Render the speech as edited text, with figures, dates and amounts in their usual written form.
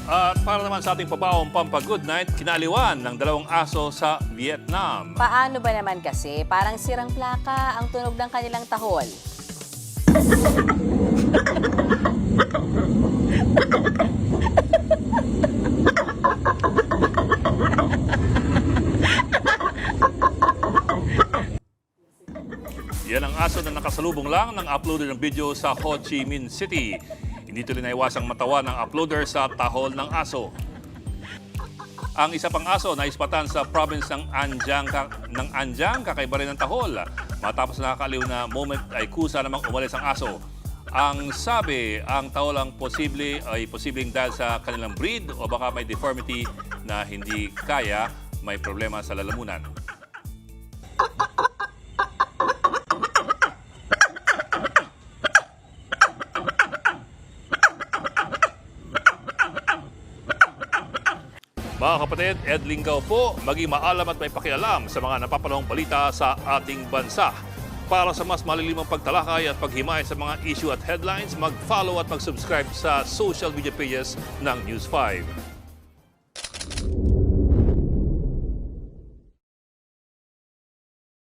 At para naman sa ating pabaong Pampa-Good Night, kinaliwan ng dalawang aso sa Vietnam. Paano ba naman kasi? Parang sirang plaka ang tunog ng kanilang tahol. Yan ang aso na nakasalubong lang ng uploader ng video sa Ho Chi Minh City. Hindi tuloy naiwasang matawa ng uploader sa tahol ng aso. Ang isa pang aso na ispatan sa province ng Anjang, kakaiba rin ng tahol. Matapos nakakaliw na moment ay kusa namang umalis ang aso. Ang sabi, ang tahol ang posibleng dahil sa kanilang breed o baka may deformity na hindi kaya, may problema sa lalamunan. Mga kapatid, Ed Lingaw po, maging maalam at may pakialam sa mga napapanahong balita sa ating bansa. Para sa mas malilimang pagtalakay at paghimay sa mga issue at headlines, mag-follow at mag-subscribe sa social media pages ng News 5.